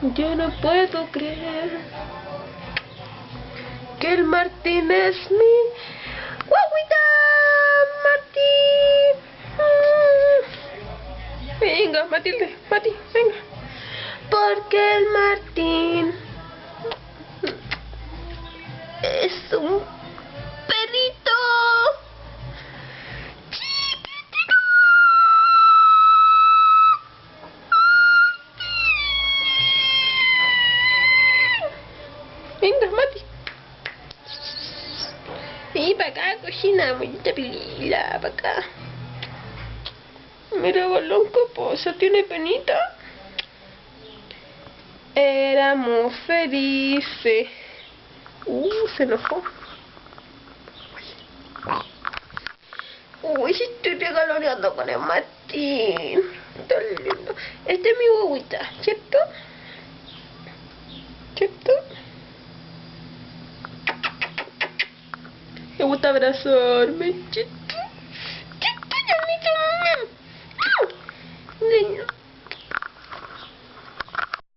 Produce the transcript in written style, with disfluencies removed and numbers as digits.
Yo no puedo creer que el Martín es mi guaguita. Martín. Venga, Matilde, Mati, venga. Porque el Martín es un perrito chiquitito. Venga, Mati. Vení para acá, cochina, muñeca pilila, para acá. Mira, balón caposa, ¿tiene penita? Éramos felices. Se enojó. Uy, si estoy regaloneando con el Martín. Está lindo. Este es mi guaguita, ¿cierto? ¿Cierto? Me gusta abrazarme, ¿cierto?